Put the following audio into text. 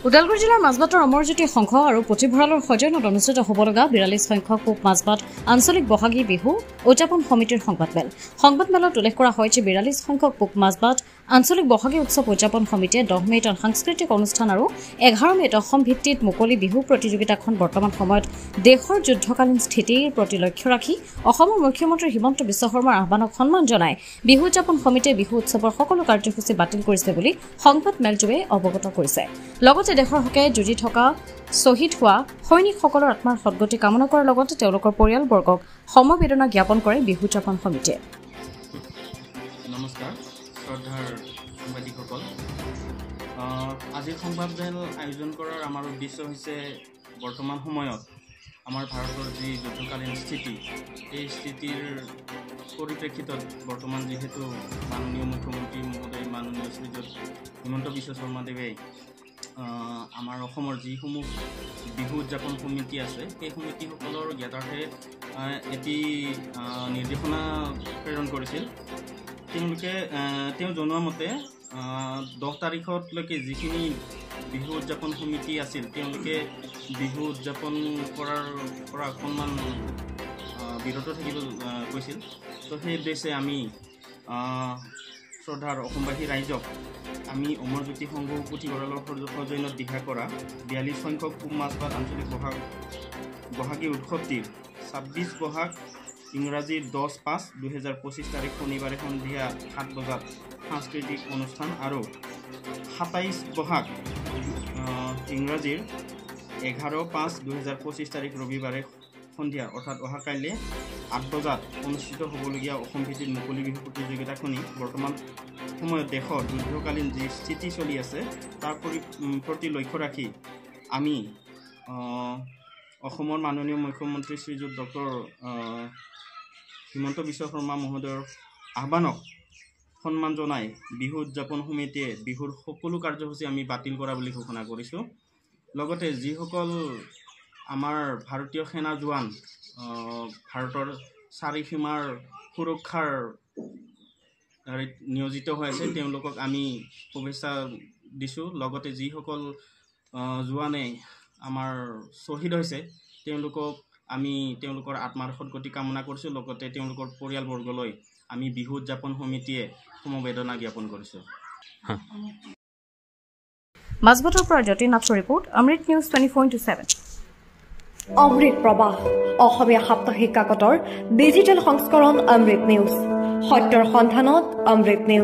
ওদালগুৰি জিলাৰ মাজবাটৰ অমৰজ্যোতি সংঘ আৰু পুথিভঁৰালৰ সজনত অনুষ্ঠিত হ'ব লগা ৪২ সংখ্যক পূব মাজবাট আঞ্চলিক বহাগী বিহু উদযাপন সমিতিৰ সংবাদমেলত উল্লেখ কৰা হয় যে ৪২ সংখ্যক পূব মাজবাট আঞ্চলিক বহাগী উৎসৱ উদযাপন সমিতিয়ে 10 মে'ত সাংস্কৃতিক অনুষ্ঠান আৰু 11 মে'ত অসম ভিত্তিত মুকলি বিহু প্ৰতিযোগিতাখন বৰ্তমান সময়ত দেশৰ যুদ্ধকালীন স্থিতিৰ প্ৰতি লক্ষ্য ৰাখি অসমৰ মুখ্যমন্ত্ৰী হিমন্ত বিশ্ব শৰ্মাৰ আহ্বানক সন্মান জনাই বিহু উদযাপন সমিতিয়ে বিহু উৎসৱৰ সকলো কাৰ্যসূচী বাতিল কৰিছে বুলি সংবাদমেলযোগে অৱগত কৰিছে। লগতে দেশৰ হকে যুঁজি থকা শ্বহীদ হোৱা সৈনিকসকলৰ আত্মাৰ সদ্গতি কামনা কৰাৰ লগতে তেওঁলোকৰ পৰিয়ালবৰ্গক সমবেদনা জ্ঞাপন কৰে বিহু উদযাপন সমিতিয়ে। নমস্কাৰ শ্ৰদ্ধাৰ সাংবাদিকসকল, আজিৰ সংবাদমেল আয়োজন কৰাৰ আমাৰ উদ্দেশ্য হৈছে বৰ্তমান সময়ত আমাৰ ভাৰতৰ যি যুদ্ধকালীন স্থিতি, এই স্থিতিৰ পৰিপ্ৰেক্ষিতত বৰ্তমান যিহেতু মাননীয় মুখ্যমন্ত্ৰী মহোদয় মাননীয় শ্ৰীযুত হিমন্ত বিশ্ব শৰ্মাদেৱে আমাৰ অসমৰ যিসমূহ বিহু উদযাপন সমিতি আছে সেই সমিতিসকলৰ জ্ঞাতাৰ্থে এটি নিৰ্দেশনা প্ৰেৰণ কৰিছিল। তেওঁ জনোৱা মতে 10 তাৰিখলৈকে যিখিনি বিহু উদযাপন সমিতি আছিল তেওঁলোকে বিহু উদযাপন কৰাৰ পৰা অকণমান বিৰত থাকিব কৈছিল। তো সেই উদ্দেশ্যে আমি শ্ৰদ্ধাৰ অসমবাসী ৰাইজক আমি অমৰজ্যোতি সংঘ পুথিভঁৰালৰ সৌজন্যত দিহা কৰা ৪২ সংখ্যক পূব মাজবাট আঞ্চলিক বহাগী উৎসৱটিৰ ২৬ বহাগ ইংৰাজীৰ 10/৫/২০২৫ তাৰিখ শনিবাৰে সন্ধিয়া ৭ বজাত সাংস্কৃতিক অনুষ্ঠান আৰু ২৭ বহাগ ইংৰাজীৰ ১১/৫/২০২৫ তাৰিখ ৰবিবাৰে সন্ধিয়া অৰ্থাৎ অহা কাইলৈ ৮ বজাত অনুষ্ঠিত হ'বলগীয়া অসম ভিত্তিত মুকলি বিহু প্ৰতিযোগিতাখনি বৰ্তমান সময়ত দেশৰ যুদ্ধকালীন যি স্থিতি চলি আছে তাৰ প্ৰতি লক্ষ্য ৰাখি আমি অসমৰ মাননীয় মুখ্যমন্ত্ৰী শ্ৰীযুত ডক্টৰ হিমন্ত বিশ্ব শৰ্মা মহোদয়ৰ আহ্বানক সন্মান জনাই বিহু উদযাপন সমিতিয়ে বিহুৰ সকলো কাৰ্যসূচী আমি বাতিল কৰা বুলি ঘোষণা কৰিছোঁ। লগতে যিসকল আমাৰ ভাৰতীয় সেনা জোৱান ভাৰতৰ চাৰিসীমাৰ সুৰক্ষাৰ নিয়োজিত হৈ আছে তেওঁলোকক আমি শুভেচ্ছা দিছোঁ। লগতে যিসকল জোৱানে আমাৰ শ্বহীদ হৈছে তেওঁলোকক আমি তেওঁলোকৰ আত্মাৰ সদ্গতি কামনা কৰিছোঁ। লগতে তেওঁলোকৰ পৰিয়ালবৰ্গলৈ আমি বিহু উদযাপন সমিতিয়ে সমবেদনা জ্ঞাপন কৰিছোঁ। মাজবাটৰ পৰা জ্যোতিনাথৰ ৰিপৰ্ট, অমৃত নিউজ 24/7। অমৃত প্ৰবাহ অসমীয়া সাপ্তাহিক কাকতৰ ডিজিটেল সংস্কৰণ অমৃত নিউজ, সত্যৰ সন্ধানত অমৃত নিউজ।